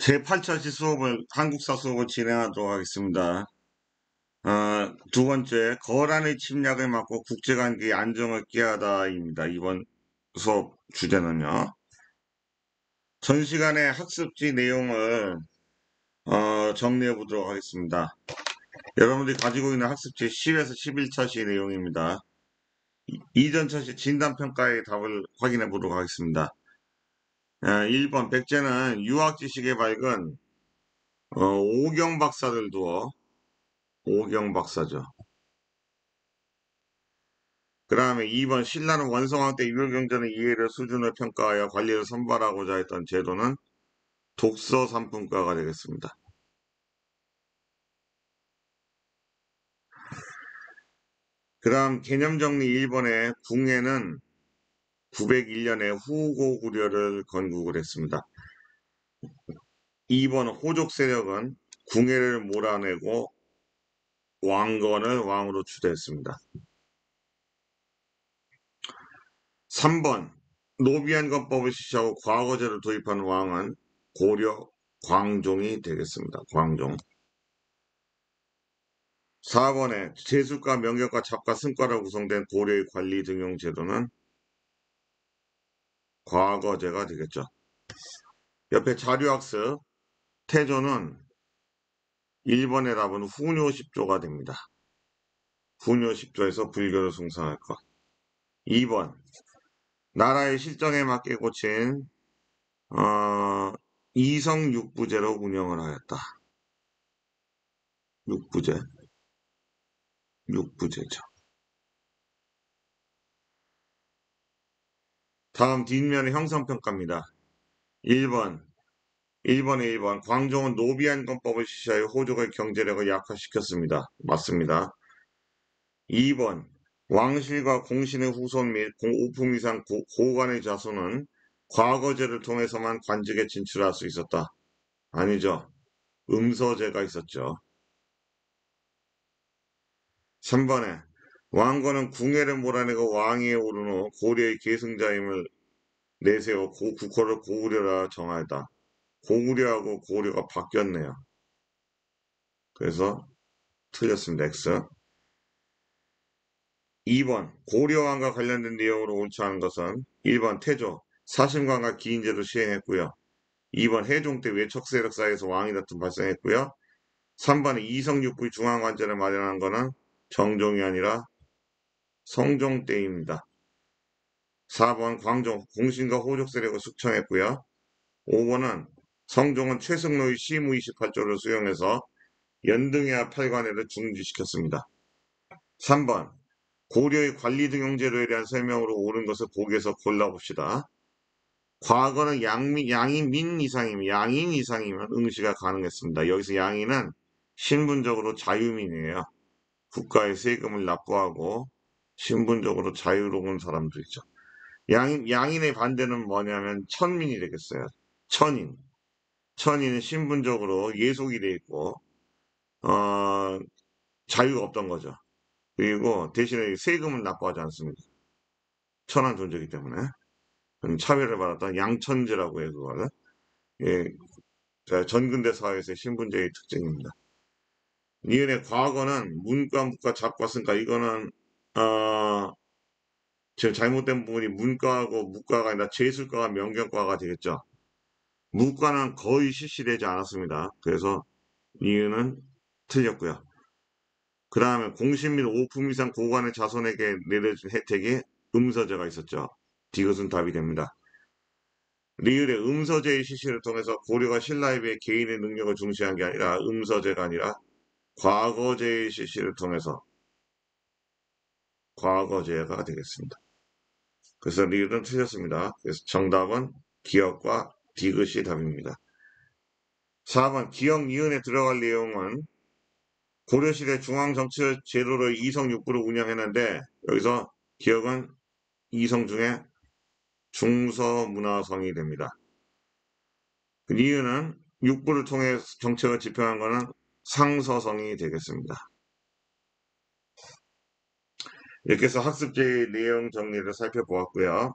제8차시 수업을, 한국사 수업을 진행하도록 하겠습니다. 두 번째, 거란의 침략을 막고 국제관계의 안정을 꾀하다입니다. 이번 수업 주제는요. 전 시간의 학습지 내용을 정리해 보도록 하겠습니다. 여러분들이 가지고 있는 학습지 10에서 11차시 내용입니다. 이전 차시 진단평가의 답을 확인해 보도록 하겠습니다. 1번, 백제는 유학 지식에 밝은 오경 박사를 두어 오경 박사죠. 그 다음에 2번 신라는 원성왕 때 유혈경전의 이해를 수준을 평가하여 관리를 선발하고자 했던 제도는 독서 삼품과가 되겠습니다. 그 다음 개념정리 1번에 궁예는 901년에 후고구려를 건국을 했습니다. 2번 호족 세력은 궁예를 몰아내고 왕건을 왕으로 추대했습니다. 3번 노비안건법을 실시하고 과거제를 도입한 왕은 고려 광종이 되겠습니다. 광종. 4번에 제수과 명격과 잡과 승과로 구성된 고려의 관리 등용 제도는 과거제가 되겠죠. 옆에 자료학습 태조는 1번의 답은 후뇨 10조가 됩니다. 후뇨 10조에서 불교를 숭상할 것. 2번 나라의 실정에 맞게 고친 이성 육부제로 운영을 하였다. 육부제죠. 다음 뒷면의 형성평가입니다. 1번에 1번 광종은 노비안건법을 실시하여 호족의 경제력을 약화시켰습니다. 맞습니다. 2번 왕실과 공신의 후손 및 오품 이상 고관의 자손은 과거제를 통해서만 관직에 진출할 수 있었다. 아니죠. 음서제가 있었죠. 3번에 왕건은 궁예를 몰아내고 왕위에 오른 후 고려의 계승자임을 내세워 국호를 고구려라 정하였다. 고구려하고 고려가 바뀌었네요. 그래서 틀렸습니다. X. 2번 고려왕과 관련된 내용으로 옳지 않은 것은 1번 태조, 사신관과 기인제도 시행했고요. 2번 해종 때 외척 세력 사이에서 왕위 다툼 발생했고요. 3번에 이성육부의 중앙관제를 마련한 것은 정종이 아니라 성종 때입니다. 4번 광종 공신과 호족 세력을 숙청했고요. 5번은 성종은 최승로의 시무 28조를 수용해서 연등해와 팔관회를 중지시켰습니다. 3번 고려의 관리 등용제도에 대한 설명으로 옳은 것을 보기에서 골라봅시다. 과거는 양인 이상이면 응시가 가능했습니다. 여기서 양인은 신분적으로 자유민이에요. 국가의 세금을 납부하고 신분적으로 자유로운 사람들이죠. 양인의 반대는 뭐냐면 천민이 되겠어요. 천인. 천인은 신분적으로 예속이 돼 있고 자유가 없던 거죠. 그리고 대신에 세금을 납부하지 않습니다. 천한 존재이기 때문에. 차별을 받았던 양천제라고 해요, 그거를. 예, 전근대 사회에서의 신분제의 특징입니다. 이은의 과거는 문과, 무과, 잡과, 승과, 이거는, 지금 잘못된 부분이 문과하고 무과가 아니라 제술과가 명경과가 되겠죠. 무과는 거의 실시되지 않았습니다. 그래서 이유는 틀렸고요. 그 다음에 공신 및 오품 이상 고관의 자손에게 내려준 혜택이 음서제가 있었죠. 이것은 답이 됩니다. 리을의 음서제의 실시를 통해서 고려가 신라에 비해 개인의 능력을 중시한 게 아니라 음서제가 아니라 과거제의 실시를 통해서 과거제가 되겠습니다. 그래서 리을은 틀렸습니다. 그래서 정답은 기억과 디귿이 답입니다. 4번 기억 니은에 들어갈 내용은 고려시대 중앙정치 제도로 이성육부를 운영했는데 여기서 기억은 이성 중에 중서문화성이 됩니다. 그 이유는 육부를 통해 정책을 집행한 것은 상서성이 되겠습니다. 이렇게 해서 학습지 내용 정리를 살펴보았고요.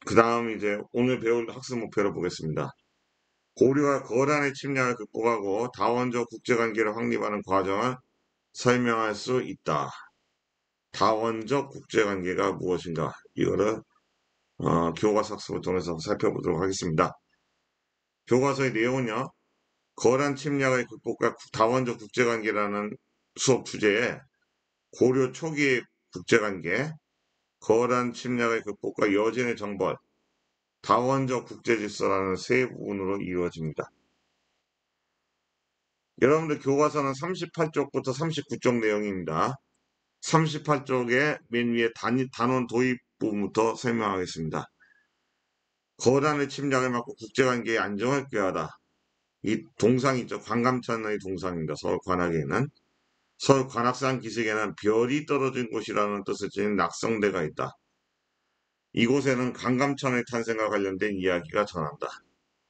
그 다음 이제 오늘 배울 학습 목표를 보겠습니다. 고려가 거란의 침략을 극복하고 다원적 국제관계를 확립하는 과정을 설명할 수 있다. 다원적 국제관계가 무엇인가? 이거를 교과서 학습을 통해서 살펴보도록 하겠습니다. 교과서의 내용은요. 거란 침략의 극복과 다원적 국제관계라는 수업 주제에 고려 초기의 국제관계, 거란 침략의 극복과 여진의 정벌, 다원적 국제질서라는 세 부분으로 이루어집니다. 여러분들 교과서는 38쪽부터 39쪽 내용입니다. 38쪽의 맨 위에 단원 도입 부분부터 설명하겠습니다. 거란의 침략을 막고 국제관계의 안정을 꾀하다. 이 동상이 있죠. 관감천의 동상입니다. 서울 관악에는. 서울 관악산 기슭에는 별이 떨어진 곳이라는 뜻을 지닌 낙성대가 있다. 이곳에는 관감천의 탄생과 관련된 이야기가 전한다.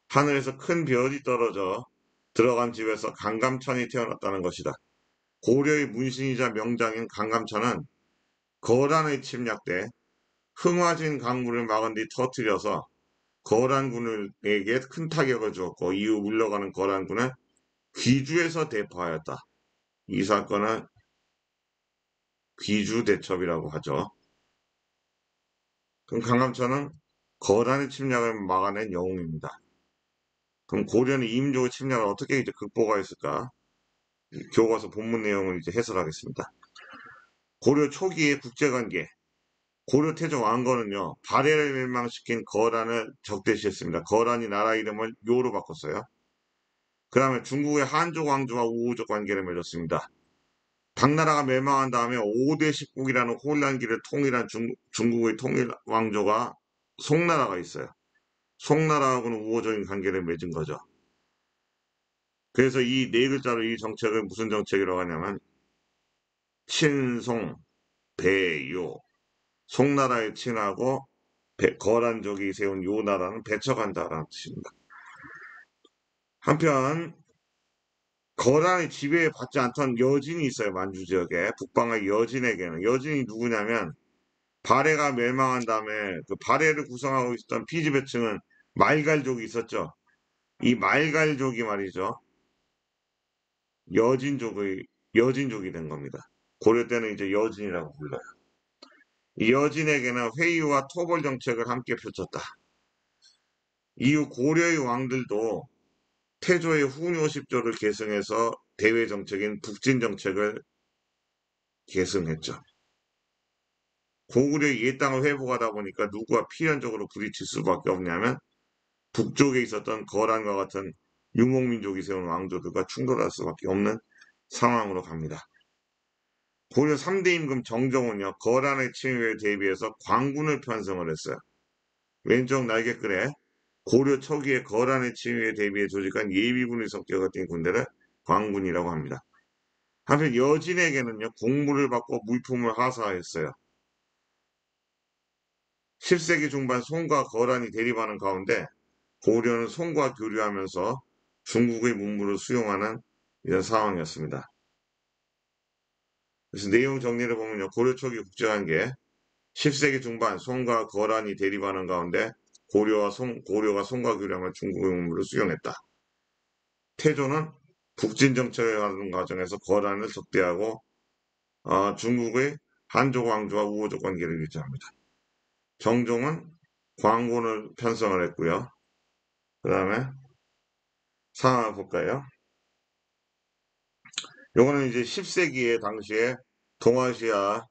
하늘에서 큰 별이 떨어져 들어간 집에서 관감천이 태어났다는 것이다. 고려의 문신이자 명장인 관감천은 거란의 침략 때 흥화진 강물을 막은 뒤 터뜨려서 거란군에게 큰 타격을 주었고 이후 물러가는 거란군을 귀주에서 대파하였다. 이 사건은 귀주대첩이라고 하죠. 그럼 관감천은 거란의 침략을 막아낸 영웅입니다. 그럼 고려는 이민족의 침략을 어떻게 이제 극복하였을까? 교과서 본문 내용을 이제 해설하겠습니다. 고려 초기의 국제관계. 고려 태조 왕건은요, 발해를 멸망시킨 거란을 적대시했습니다. 거란이 나라 이름을 요로 바꿨어요. 그 다음에 중국의 한족 왕조와 우호적 관계를 맺었습니다. 당나라가 멸망한 다음에 5대 10국이라는 혼란기를 통일한 중국의 통일 왕조가 송나라가 있어요. 송나라하고는 우호적인 관계를 맺은 거죠. 그래서 이 네 글자로 이 정책을 무슨 정책이라고 하냐면 친송, 배요. 송나라에 친하고 거란족이 세운 요 나라는 배척한다라는 뜻입니다. 한편 거란의 지배받지 않던 여진이 있어요. 만주 지역에. 북방의 여진에게는. 여진이 누구냐면 발해가 멸망한 다음에 그 발해를 구성하고 있었던 피지배층은 말갈족이 있었죠. 이 말갈족이 말이죠. 여진족이 된 겁니다. 고려 때는 이제 여진이라고 불러요. 이 여진에게는 회유와 토벌 정책을 함께 펼쳤다. 이후 고려의 왕들도 태조의 후묘10조를 계승해서 대외 정책인 북진 정책을 계승했죠. 고구려의 옛 땅을 회복하다 보니까 누구와 필연적으로 부딪힐 수밖에 없냐면 북쪽에 있었던 거란과 같은 유목민족이 세운 왕조들과 충돌할 수밖에 없는 상황으로 갑니다. 고려 3대 임금 정정은요, 거란의 침입에 대비해서 광군을 편성을 했어요. 왼쪽 날개글에 고려 초기에 거란의 침입에 대비해 조직한 예비군의 성격을 띤 군대를 광군이라고 합니다. 한편 여진에게는요, 공물을 받고 물품을 하사했어요. 10세기 중반 송과 거란이 대립하는 가운데 고려는 송과 교류하면서 중국의 문물을 수용하는 이런 상황이었습니다. 그래서 내용 정리를 보면요. 고려 초기 국제관계 10세기 중반 송과 거란이 대립하는 가운데 고려가 송과 교류하며 중국의 문물을 수용했다. 태조는 북진 정책을 하는 과정에서 거란을 적대하고 중국의 한족 왕조와 우호적 관계를 유지합니다. 정종은 광군을 편성을 했고요. 그 다음에 상황을 볼까요? 요거는 이제 10세기에 당시에 동아시아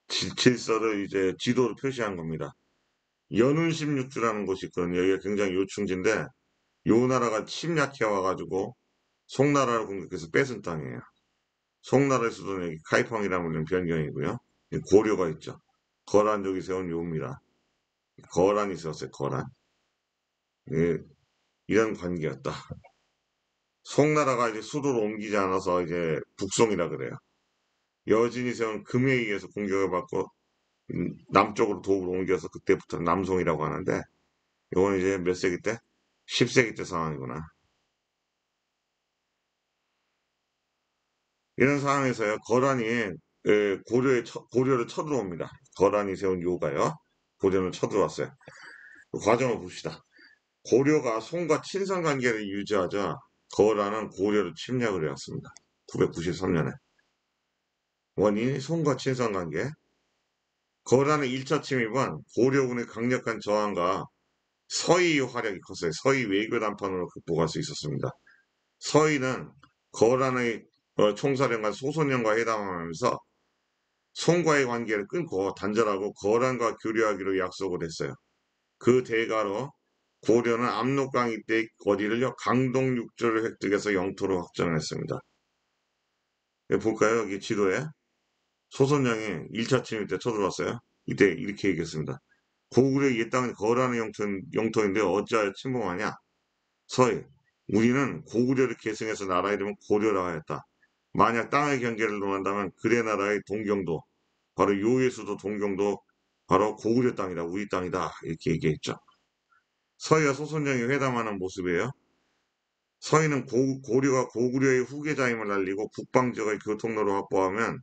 질서를 이제 지도로 표시한 겁니다. 연운 16주라는 곳이 있거든요. 여기가 굉장히 요충지인데 요 나라가 침략해 와가지고 송나라를 공격해서 뺏은 땅이에요. 송나라의 수도는 여기 카이펑이라는 불리는 변경이고요. 고려가 있죠. 거란족이 세운 요입니다. 거란이 있었어요. 거란. 예, 이런 관계였다. 송나라가 이제 수도로 옮기지 않아서 이제 북송이라 그래요. 여진이 세운 금에 의해서 공격을 받고 남쪽으로 도읍으로 옮겨서 그때부터 남송이라고 하는데 이건 이제 몇 세기 때? 10세기 때 상황이구나. 이런 상황에서요. 거란이 고려를 쳐들어옵니다. 거란이 세운 요가요. 고려는 쳐들어왔어요. 그 과정을 봅시다. 고려가 송과 친선 관계를 유지하자 거란은 고려를 침략을 해왔습니다. 993년에. 원인이 송과 친선 관계. 거란의 1차 침입은 고려군의 강력한 저항과 서희의 활약이 컸어요. 서희 외교 단판으로 극복할 수 있었습니다. 서희는 거란의 총사령관 소손영과 회담하면서 송과의 관계를 끊고 단절하고 거란과 교류하기로 약속을 했어요. 그 대가로 고려는 압록강 이때 거리를요 강동 육조를 획득해서 영토로 확정했습니다. 볼까요? 여기 지도에 소선영이 1차 침입 때 쳐들어왔어요. 이때 이렇게 얘기했습니다. 고구려의 이 땅은 거란의 영토인데 어찌하여 침범하냐? 서해, 우리는 고구려를 계승해서 나라 이름은 고려라 하였다. 만약 땅의 경계를 논한다면 그래 나라의 동경도, 바로 요의 수도 동경도 바로 고구려 땅이다, 우리 땅이다 이렇게 얘기했죠. 서해와 소선영이 회담하는 모습이에요. 서해는 고려가 고구려의 후계자임을 알리고 북방 지역의 교통로를 확보하면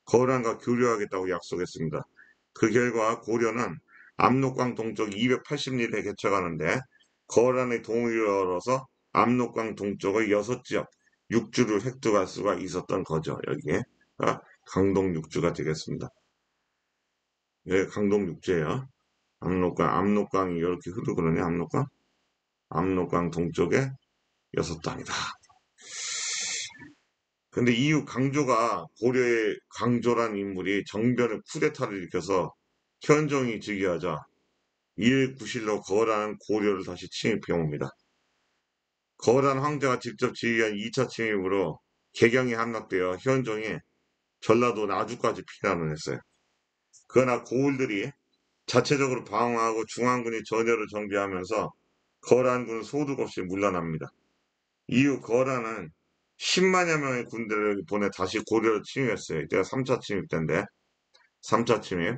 거란과 교류하겠다고 약속했습니다. 그 결과 고려는 압록강 동쪽 280리에 개척하는데 거란의 동의를 얻어서 압록강 동쪽의 6지역 6주를 획득할 수가 있었던 거죠. 여기에 강동 6주가 되겠습니다. 예, 강동 6주예요. 압록강이 이렇게 흐르거든요. 압록강 동쪽에 6땅이다. 근데 이후 강조가 고려의 강조란 인물이 정변을 쿠데타를 일으켜서 현종이 즉위하자 이를 구실로 거란 고려를 다시 침입해 옵니다. 거란 황제가 직접 지휘한 2차 침입으로 개경이 함락되어 현종이 전라도 나주까지 피난을 했어요. 그러나 고을들이 자체적으로 방어하고 중앙군이 전열을 정비하면서 거란군은 소득 없이 물러납니다. 이후 거란은 10만여 명의 군대를 보내 다시 고려를 침입했어요. 이때가 3차 침입 때인데 3차 침입.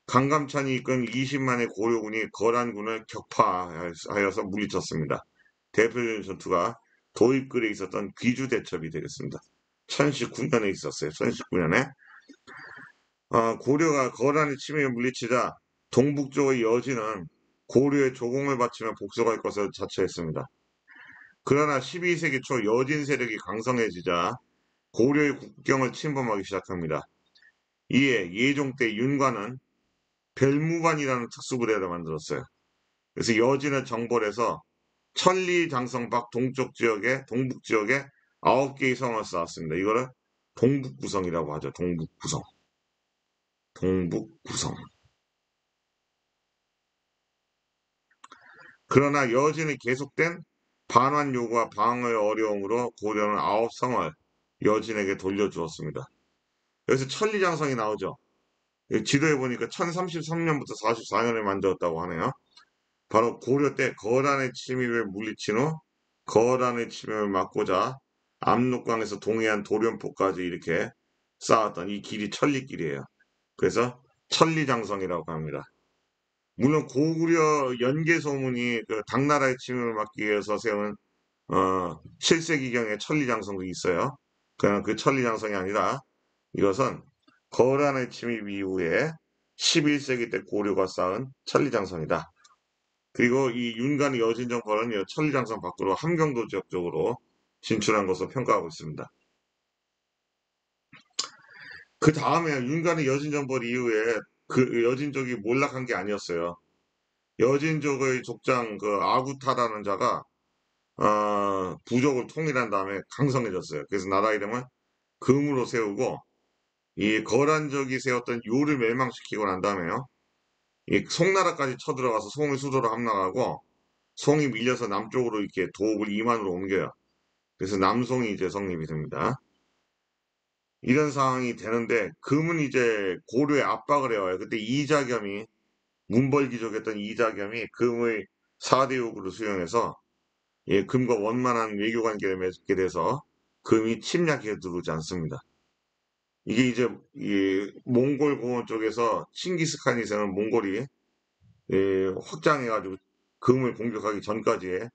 강감찬이 이끈 20만의 고려군이 거란군을 격파하여서 물리쳤습니다. 대표적인 전투가 도입글에 있었던 귀주대첩이 되겠습니다. 1019년에 있었어요. 1019년에. 고려가 거란의 침입에 물리치자 동북쪽의 여진은 고려의 조공을 바치며 복속할 것을 자처했습니다. 그러나 12세기 초 여진 세력이 강성해지자 고려의 국경을 침범하기 시작합니다. 이에 예종 때 윤관은 별무반이라는 특수부대를 만들었어요. 그래서 여진을 정벌해서 천리장성 밖 동쪽 지역에 동북 지역에 9개의 성을 쌓았습니다. 이거를 동북구성이라고 하죠. 동북구성. 동북구성. 그러나 여진이 계속된 반환 요구와 방어의 어려움으로 고려는 9성을 여진에게 돌려주었습니다. 여기서 천리장성이 나오죠. 지도에 보니까 1033년부터 44년에 만들었다고 하네요. 바로 고려 때 거란의 침입을 물리친 후 거란의 침입을 막고자 압록강에서 동해안 도련포까지 이렇게 쌓았던 이 길이 천리길이에요. 그래서 천리장성이라고 합니다. 물론 고구려 연개소문이 그 당나라의 침입을 막기 위해서 세운 7세기경의 천리장성도 있어요. 그냥 그 천리장성이 아니라 이것은 거란의 침입 이후에 11세기 때 고려가 쌓은 천리장성이다. 그리고 이 윤관의 여진정벌은 천리장성 밖으로 함경도 지역 쪽으로 진출한 것으로 평가하고 있습니다. 그 다음에 윤관의 여진정벌 이후에 그 여진족이 몰락한 게 아니었어요. 여진족의 족장 그 아구타라는 자가 부족을 통일한 다음에 강성해졌어요. 그래서 나라 이름을 금으로 세우고 이 거란족이 세웠던 요를 멸망시키고 난 다음에요. 이 송나라까지 쳐들어가서 송의 수도로 함락하고 송이 밀려서 남쪽으로 이렇게 도읍을 이만으로 옮겨요. 그래서 남송이 이제 성립이 됩니다. 이런 상황이 되는데 금은 이제 고려에 압박을 해와요. 그때 이자겸이 문벌귀족이었던 이자겸이 금의 4대 요구를 수용해서 예, 금과 원만한 외교 관계를 맺게 돼서 금이 침략해 들어오지 않습니다. 이게 이제 이 몽골 고원 쪽에서 칭기스칸이 세운 몽골이 예, 확장해가지고 금을 공격하기 전까지의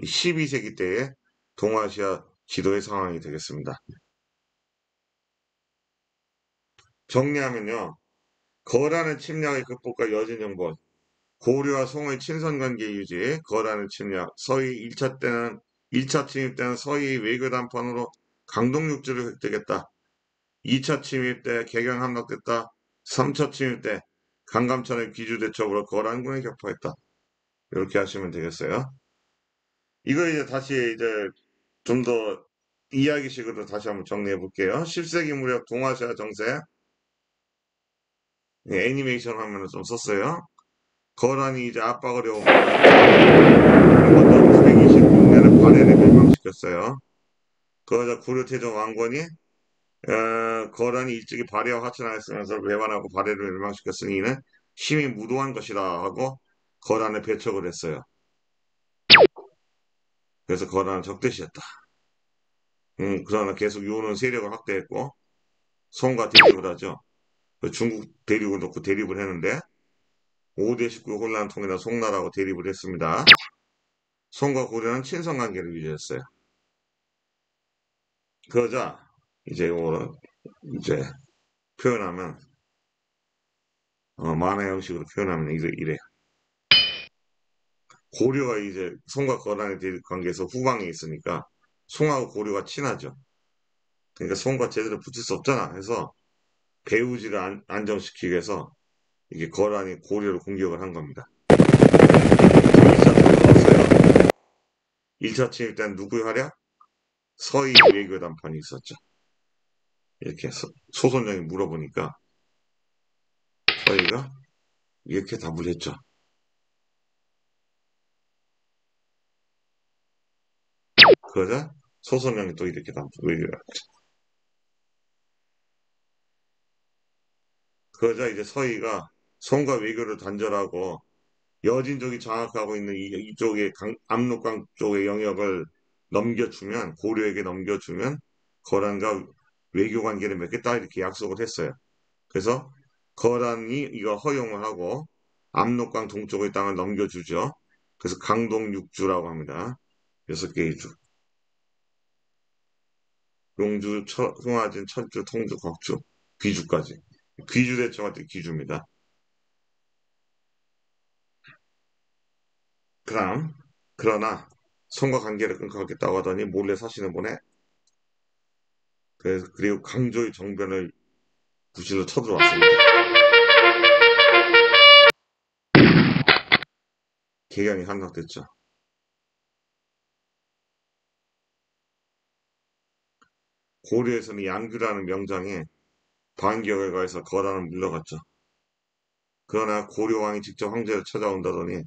12세기 때의 동아시아 지도의 상황이 되겠습니다. 정리하면요. 거란의 침략의 극복과 여진정벌 고려와 송의 친선관계 유지, 거란의 침략, 서희 1차 침입 때는 서희 외교 담판으로 강동육주를 획득했다. 2차 침입 때 개경 함락됐다. 3차 침입 때 강감천의 귀주 대첩으로 거란군에 격파했다. 이렇게 하시면 되겠어요. 이거 이제 다시 이제 좀 더 이야기식으로 다시 한번 정리해 볼게요. 10세기 무렵 동아시아 정세, 애니메이션 화면을 좀 썼어요. 거란이 이제 압박을 해오면 먼저 926년에 발해를 멸망시켰어요. 그러자 고려태종 왕건이 거란이 일찍이 발해와 하천하였으면서 배반하고 발해를 멸망시켰으니 이는 힘이 무도한 것이다 하고 거란을 배척을 했어요. 그래서 거란을 적대시했다. 그러나 계속 요는 세력을 확대했고 송과 대립을 하죠. 중국 대륙을 놓고 대립을 했는데 5대 19 혼란 통일한 송나라하고 대립을 했습니다. 송과 고려는 친선 관계를 유지했어요. 그러자 이제 이거를 이제 표현하면 만화 형식으로 표현하면 이래요. 고려가 이제 송과 거란의 대립 관계에서 후방에 있으니까 송하고 고려가 친하죠. 그러니까 송과 제대로 붙을 수 없잖아. 해서 배후지를 안정시키기 위해서 이게 거란이 고려를 공격을 한 겁니다. 1차 침입 왔어요. 1차 침입 때는 누구의 활약? 서희 외교 담판이 있었죠. 이렇게 해서 소선장이 물어보니까 서희가 이렇게 답을 했죠. 그러자 소선장이 또 이렇게 답을 외교를 했죠. 그러자 이제 서희가 송과 외교를 단절하고 여진족이 장악하고 있는 이쪽의 압록강 쪽의 영역을 넘겨주면 고려에게 넘겨주면 거란과 외교 관계를 맺겠다 이렇게 약속을 했어요. 그래서 거란이 이거 허용을 하고 압록강 동쪽의 땅을 넘겨주죠. 그래서 강동 6주라고 합니다. 6개의 주. 용주, 흥화진, 천주, 통주, 곽주, 귀주까지. 귀주 대청한테 귀주입니다. 그러나 송과 관계를 끊겠다고 하더니 몰래 사신을 보내. 그리고 강조의 정변을 구실로 쳐들어왔습니다. 개경이 함락됐죠. 고려에서는 양규라는 명장에 반격을 가해서 거란을 물러갔죠. 그러나 고려왕이 직접 황제를 찾아온다더니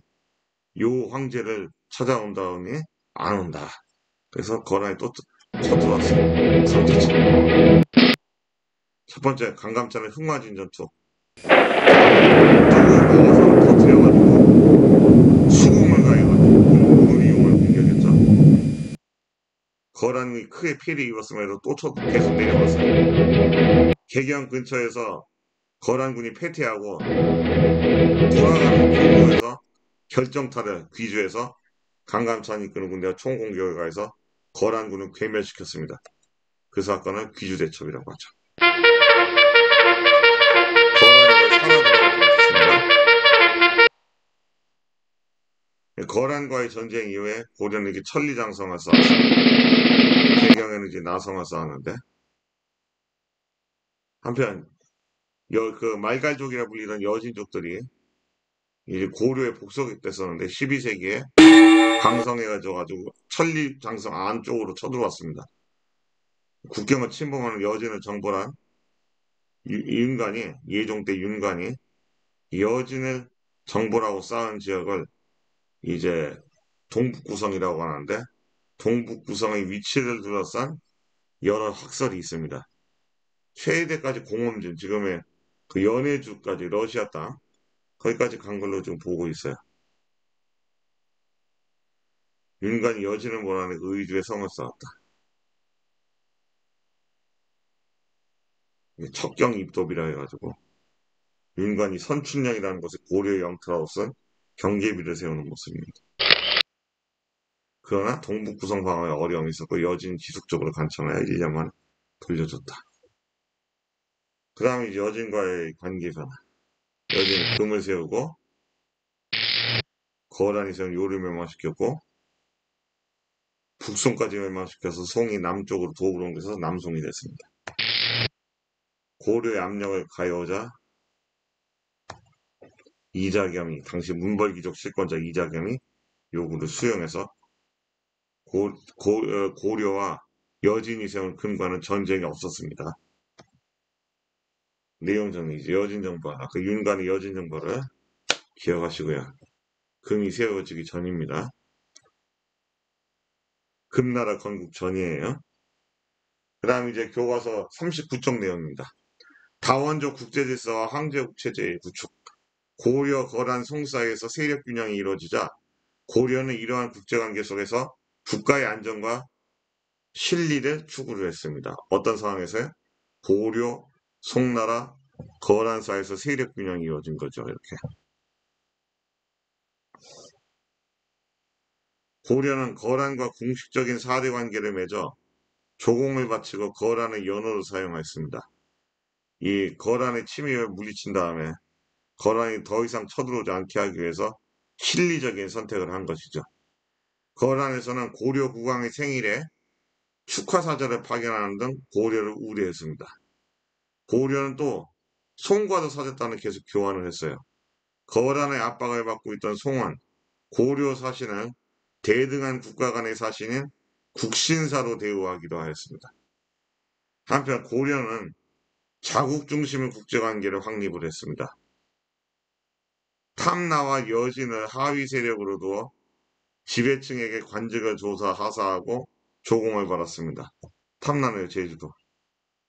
요 황제를 찾아온다더니 안 온다. 그래서 거란이 또 쳐들어왔어요. 3차치. 첫 번째 강감찬의 흑마진 전투. 뚝을 막아서 터뜨려가지고 수공을 가해가지고 무리용을 공격했죠. 거란이 크게 피해를 입었음에도 또 계속 내려왔어요. 개경 근처에서 거란군이 패퇴하고 돌아가는 경로에서 결정타를 귀주해서 강감찬이 이끄는 군대가 총공격을 가해서 거란군을 괴멸시켰습니다. 그 사건을 귀주대첩이라고 하죠. 거란이 살아들어가고 있습니다. 거란과의 전쟁 이후에 고려는 이제 천리장성을 쌓았습니다. 개경에는 이제 나성을 쌓았는데 한편 그 말갈족이라 불리던 여진족들이 이제 고려에 복속이 됐었는데 12세기에 강성해가지고 천리장성 안쪽으로 쳐들어왔습니다. 국경을 침범하는 여진을 정벌한 윤관이 예종 때 윤관이 여진을 정벌하고 쌓은 지역을 이제 동북구성이라고 하는데 동북구성의 위치를 둘러싼 여러 학설이 있습니다. 최대까지 공험진 지금의 그 연해주까지 러시아 땅 거기까지 간 걸로 좀 보고 있어요. 윤관이 여진을 몰아내 의주에 성을 쌓았다. 척경 입도비라 해가지고 윤관이 선춘령이라는 곳에 고려의 영토라고 쓴 경계비를 세우는 모습입니다. 그러나 동북 구성 방어에 어려움이 있었고 여진 지속적으로 간청하여 1년만 돌려줬다. 그 다음에 여진과의 관계 변화. 여진은 금을 세우고 거란이 있으면 요를 멸망시켰고 북송까지 멸망시켜서 송이 남쪽으로 도읍으로 옮겨서 남송이 됐습니다. 고려의 압력을 가해오자 이자겸이 당시 문벌귀족 실권자 이자겸이 요구를 수용해서 고려와 여진이 세운 금과는 전쟁이 없었습니다. 내용 정리죠. 여진정벌. 그 윤관의 여진정벌을 기억하시고요. 금이 세워지기 전입니다. 금나라 건국 전이에요. 그 다음 이제 교과서 39쪽 내용입니다. 다원적 국제질서와 황제국 체제의 구축. 고려, 거란, 송 사이에서 세력 균형이 이루어지자 고려는 이러한 국제관계 속에서 국가의 안정과 실리를 추구를 했습니다. 어떤 상황에서요? 고려, 송나라, 거란 사이에서 세력 균형이 이루어진 거죠. 이렇게. 고려는 거란과 공식적인 사대 관계를 맺어 조공을 바치고 거란의 연호를 사용했습니다. 이 거란의 침입을 물리친 다음에 거란이 더 이상 쳐들어오지 않게 하기 위해서 실리적인 선택을 한 것이죠. 거란에서는 고려 국왕의 생일에 축하사절을 파견하는 등 고려를 우대했습니다. 고려는 또 송과도 사절단을 계속 교환을 했어요. 거란의 압박을 받고 있던 송은 고려 사신을 대등한 국가 간의 사신인 국신사로 대우하기도 하였습니다. 한편 고려는 자국 중심의 국제관계를 확립을 했습니다. 탐나와 여진을 하위 세력으로 두어 지배층에게 관직을 하사하고 조공을 받았습니다. 탐나는 제주도.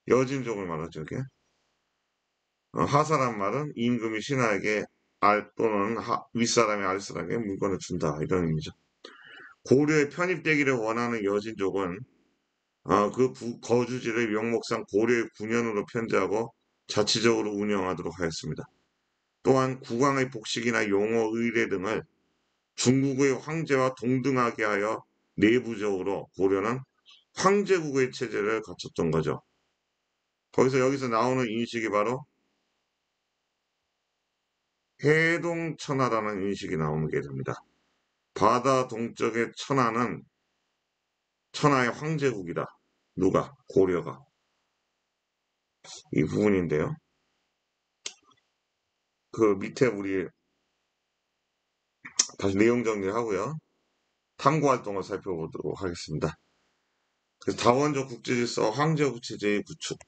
여진족을 말하죠. 이게. 하사란 말은 임금이 신하에게 또는 윗사람이 아랫사람에게 물건을 준다. 이런 의미죠. 고려에 편입되기를 원하는 여진족은 그 거주지를 명목상 고려의 군현으로 편제하고 자치적으로 운영하도록 하였습니다. 또한 국왕의 복식이나 용어, 의례 등을 중국의 황제와 동등하게 하여 내부적으로 고려는 황제국의 체제를 갖췄던 거죠. 여기서 나오는 인식이 바로 해동천하라는 인식이 나오게 됩니다. 바다 동쪽의 천하는 천하의 황제국이다. 누가? 고려가. 이 부분인데요. 그 밑에 우리 다시 내용 정리하고요. 탐구 활동을 살펴보도록 하겠습니다. 그래서 다원적 국제질서 황제국 체제의 구축.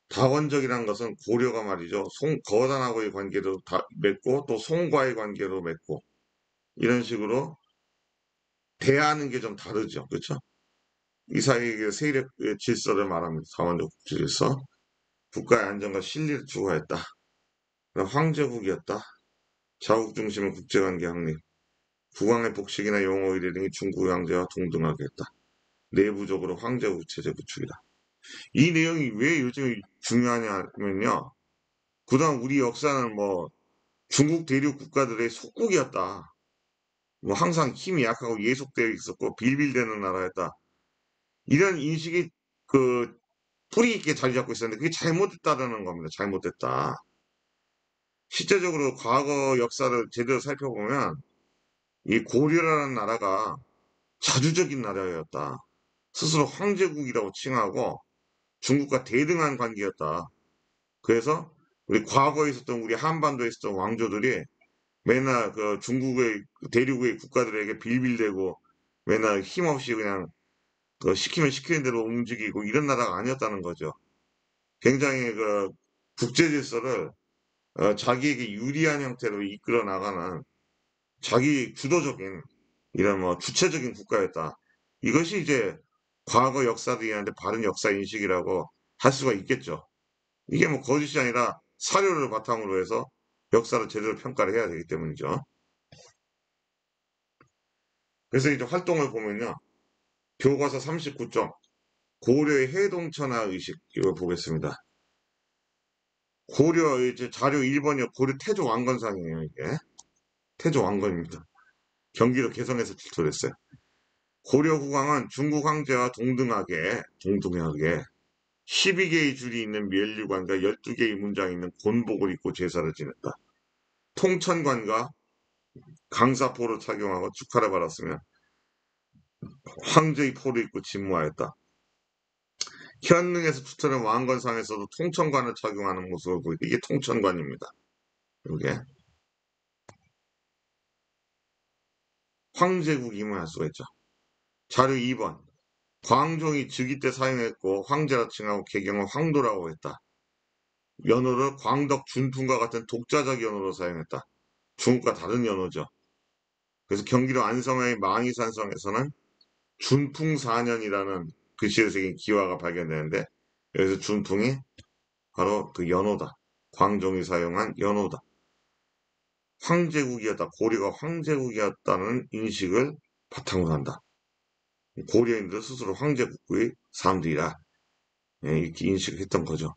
다원적이라는 것은 고려가 말이죠. 거단하고의 관계도 맺고 또 송과의 관계도 맺고 이런 식으로 대하는 게 좀 다르죠. 그렇죠? 이 사이의 세력 질서를 말합니다. 다원적 국제질서. 국가의 안정과 실리를 추구하였다. 황제국이었다. 자국 중심의 국제관계 확립. 국왕의 복식이나 용어 의례 등이 중국 황제와 동등하게 했다. 내부적으로 황제국 체제 구축이다. 이 내용이 왜 요즘 중요하냐면요. 그동안 우리 역사는 중국 대륙 국가들의 속국이었다. 항상 힘이 약하고 예속되어 있었고 빌빌대는 나라였다. 이런 인식이 뿌리 있게 자리 잡고 있었는데 그게 잘못됐다라는 겁니다. 잘못됐다. 실제적으로 과거 역사를 제대로 살펴보면 이 고려라는 나라가 자주적인 나라였다. 스스로 황제국이라고 칭하고 중국과 대등한 관계였다. 그래서 우리 과거에 있었던 우리 한반도에 있었던 왕조들이 맨날 중국의 대륙의 국가들에게 빌빌대고 맨날 힘없이 그냥 시키면 시키는 대로 움직이고 이런 나라가 아니었다는 거죠. 굉장히 국제 질서를 자기에게 유리한 형태로 이끌어 나가는 자기 주도적인 이런 주체적인 국가였다. 이것이 이제 과거 역사들이한테 바른 역사 인식이라고 할 수가 있겠죠. 이게 거짓이 아니라 사료를 바탕으로 해서 역사를 제대로 평가를 해야 되기 때문이죠. 그래서 이제 활동을 보면요. 교과서 39점 고려의 해동천하 의식 이걸 보겠습니다. 고려 이제 자료 1번이요. 고려 태조 왕건상이에요. 이게 태조 왕건입니다. 경기도 개성에서 출토했어요. 고려 국왕은 중국 황제와 동등하게 12개의 줄이 있는 멸류관과 12개의 문장이 있는 곤복을 입고 제사를 지냈다. 통천관과 강사포를 착용하고 축하를 받았으며 황제의 포를 입고 진무하였다. 현능에서 붙어는 왕건상에서도 통천관을 착용하는 모습을 보이고 이게 통천관입니다. 이게 황제국임을 알 수가 있죠. 자료 2번. 광종이 즉위 때 사용했고 황제라 칭하고 개경을 황도라고 했다. 연호를 광덕 준풍과 같은 독자적 연호로 사용했다. 중국과 다른 연호죠. 그래서 경기도 안성의 망이산성에서는 준풍 4년이라는 글씨를 새긴 기와가 발견되는데 여기서 준풍이 바로 그 연호다. 광종이 사용한 연호다. 황제국이었다. 고려가 황제국이었다는 인식을 바탕으로 한다. 고려인들 스스로 황제국의 사람들이라 이렇게 인식했던 거죠.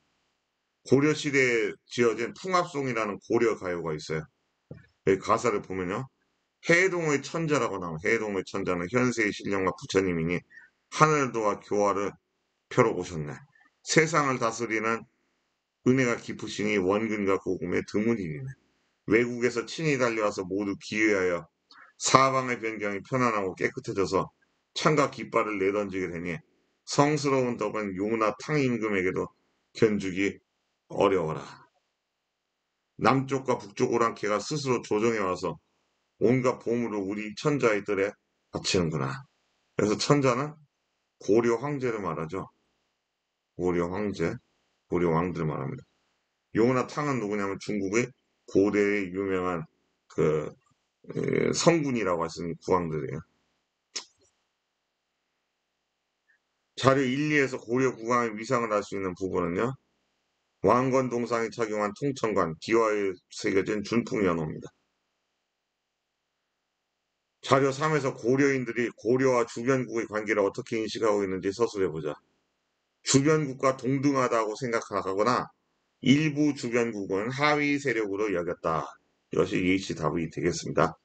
고려시대에 지어진 풍합송이라는 고려 가요가 있어요. 여기 가사를 보면요. 해동의 천자라고 나와요. 해동의 천자는 현세의 신령과 부처님이니 하늘도와 교화를 펴러 오셨네. 세상을 다스리는 은혜가 깊으시니 원근과 고금의 드문이니네. 외국에서 친히 달려와서 모두 기회하여 사방의 변경이 편안하고 깨끗해져서 창과 깃발을 내던지게 되니 성스러운 덕은 요나 탕임금에게도 견주기 어려워라. 남쪽과 북쪽 오랑캐가 스스로 조정해와서 온갖 보물을 우리 천자의 뜰에 바치는구나. 그래서 천자는 고려 황제를 말하죠. 고려 황제, 고려 왕들을 말합니다. 요나 탕은 누구냐면 중국의 고대의 유명한 그 성군이라고 할 수 있는 국왕들이에요. 자료 1, 2에서 고려 국왕의 위상을 알 수 있는 부분은요. 왕건 동상이 착용한 통천관, 기와에 새겨진 준풍연호입니다. 자료 3에서 고려인들이 고려와 주변국의 관계를 어떻게 인식하고 있는지 서술해보자. 주변국과 동등하다고 생각하거나 일부 주변국은 하위 세력으로 여겼다. 이것이 예시 답이 되겠습니다.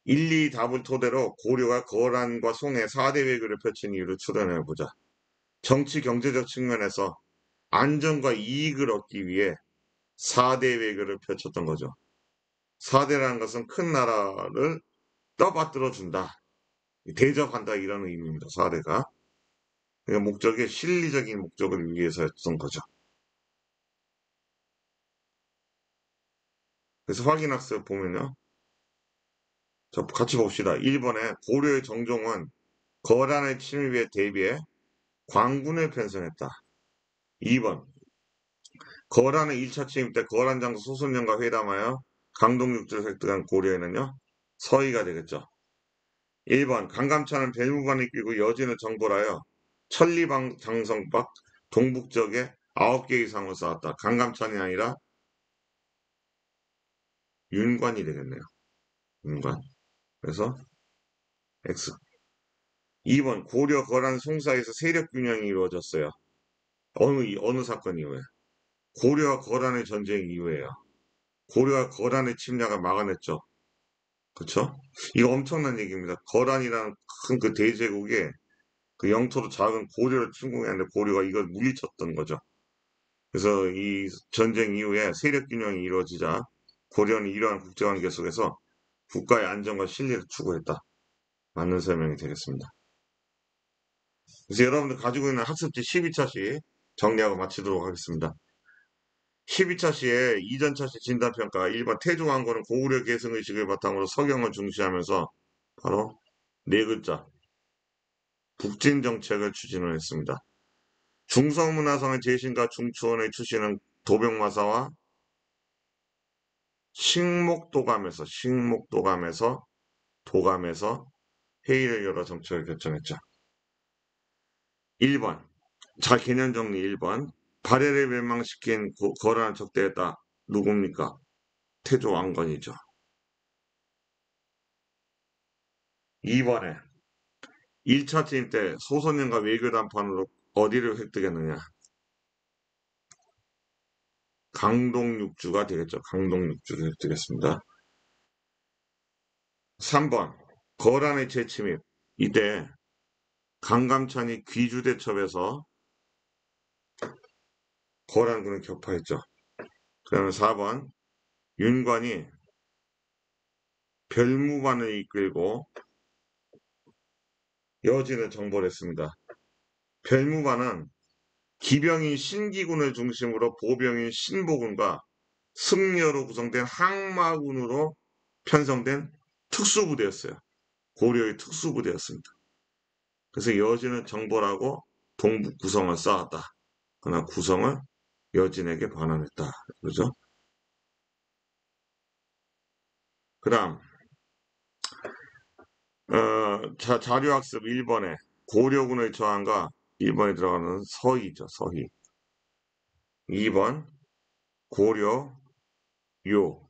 1, 2 답을 토대로 고려가 거란과 송의 4대 외교를 펼친 이유를 추론해보자. 정치 경제적 측면에서 안정과 이익을 얻기 위해 4대 외교를 펼쳤던 거죠. 4대라는 것은 큰 나라를 떠받들어 준다. 대접한다 이런 의미입니다. 4대가. 그러니까 목적이 실리적인 목적을 위해서였던 거죠. 그래서 확인학습 보면요. 자, 같이 봅시다. 1번에 고려의 정종은 거란의 침입에 대비해 광군을 편성했다. 2번 거란의 1차 침입 때 거란 장수 소선영과 회담하여 강동육지를 획득한 고려에는요. 서희가 되겠죠. 1번 강감찬은 벨무반을 끼고 여진을 정벌하여 천리방 장성 밖 동북쪽에 9개의 상을 쌓았다. 강감찬이 아니라 윤관이 되겠네요. 윤관. 그래서 X. 2번 고려 거란 송사에서 세력 균형이 이루어졌어요. 어느 사건 이후에? 고려와 거란의 전쟁 이후에요. 고려와 거란의 침략을 막아냈죠. 그쵸? 이거 엄청난 얘기입니다. 거란이라는 큰 그 대제국에 그 영토도 작은 고려를 침공했는데 고려가 이걸 물리쳤던 거죠. 그래서 이 전쟁 이후에 세력 균형이 이루어지자 고려는 이러한 국제관계 속에서 국가의 안정과 신뢰를 추구했다. 맞는 설명이 되겠습니다. 그래서 여러분들 가지고 있는 학습지 12차시 정리하고 마치도록 하겠습니다. 12차 시에 이전차 시 진단평가 1번 태조왕건은 고구려 계승의식을 바탕으로 서경을 중시하면서 바로 네 글자 북진 정책을 추진을 했습니다. 중성문화상의 재신과 중추원의 출신은 도병마사와 도감에서 회의를 열어 정책을 결정했죠. 1번 자 개념 정리 1번 발해를 멸망시킨 거란을 적대했다. 누굽니까? 태조왕건이죠. 2번에 1차 침입 때 소선영과 외교 담판으로 어디를 획득했느냐? 강동육주가 되겠죠. 강동육주를 획득했습니다. 3번 거란의 재침입. 이때 강감찬이 귀주대첩에서 거란군을 격파했죠. 그 다음에 4번 윤관이 별무반을 이끌고 여진을 정벌했습니다. 별무반은 기병인 신기군을 중심으로 보병인 신보군과 승려로 구성된 항마군으로 편성된 특수부대였어요. 고려의 특수부대였습니다. 그래서 여진을 정벌하고 동북 구성을 쌓았다. 그러나 구성을 여진에게 반환했다. 그죠? 그 다음 자료학습 1번에 고려군의 저항과 1번에 들어가는 서희죠. 서희. 2번 고려 요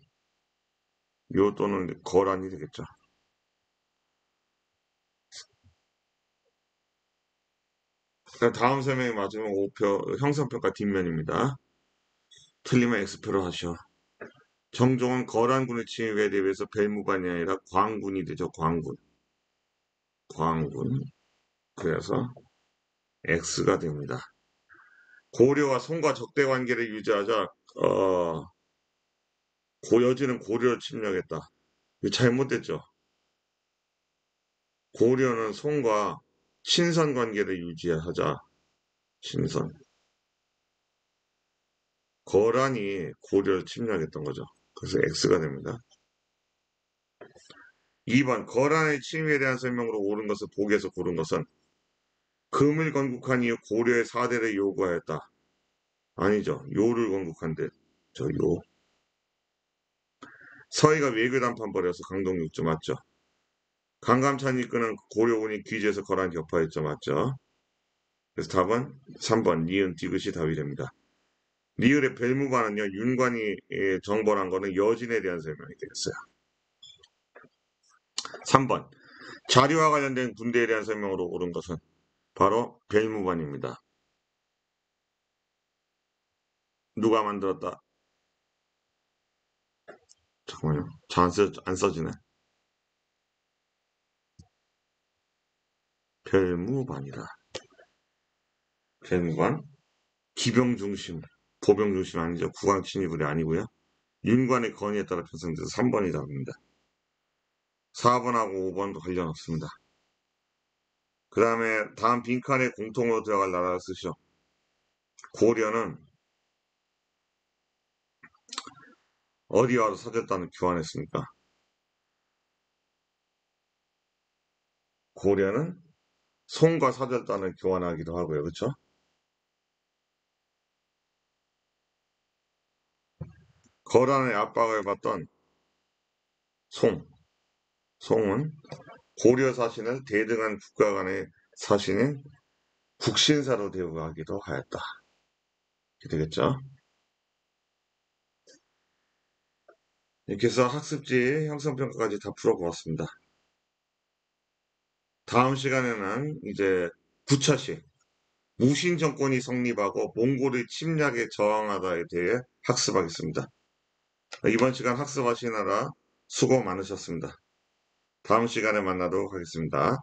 또는 거란이 되겠죠. 다음 설명이 맞으면 5표 형성평가 뒷면입니다. 틀리면 X표로 하시오. 정종은 거란군의 침입에 대비해서 벨무반이 아니라 광군이 되죠. 광군. 그래서 X가 됩니다. 고려와 송과 적대 관계를 유지하자 고여진은 고려를 침략했다. 이거 잘못됐죠. 고려는 송과 친선 관계를 유지하자. 친선. 거란이 고려를 침략했던 거죠. 그래서 X가 됩니다. 2번 거란의 침입에 대한 설명으로 옳은 것을 보기에서 고른 것은 금을 건국한 이후 고려의 사대를 요구하였다. 아니죠. 요를 건국한 데. 저 요. 서희가 외교 단판 벌여서 강동 육조 맞죠. 강감찬 이끄는 고려군이 귀지에서 거란 격파했죠. 맞죠. 그래서 답은 3번 니은 디귿이 답이 됩니다. 리을의 벨무반은요. 윤관이 정벌한 거는 여진에 대한 설명이 되겠어요. 3번 자료와 관련된 군대에 대한 설명으로 옳은 것은 바로 벨무반입니다. 누가 만들었다? 잠깐만요. 잘 안 써지네. 벨무반이다. 벨무반. 기병 중심, 보병 중심 아니죠. 국왕 침입이 아니고요. 윤관의 건의에 따라 편성돼서 3번이 답입니다. 4번하고 5번도 관련 없습니다. 그 다음에 다음 빈칸에 공통으로 들어갈 나라를 쓰시오. 고려는 어디와도 사절단을 교환했습니까? 고려는 송과 사절단을 교환하기도 하고요. 그렇죠? 거란의 압박을 받던 송은 고려 사신을 대등한 국가 간의 사신인 국신사로 대우하기도 하였다. 이렇게 되겠죠? 이렇게 해서 학습지 형성평가까지 다 풀어보았습니다. 다음 시간에는 이제 9차시 무신 정권이 성립하고 몽골의 침략에 저항하다에 대해 학습하겠습니다. 이번 시간 학습하시느라 수고 많으셨습니다. 다음 시간에 만나도록 하겠습니다.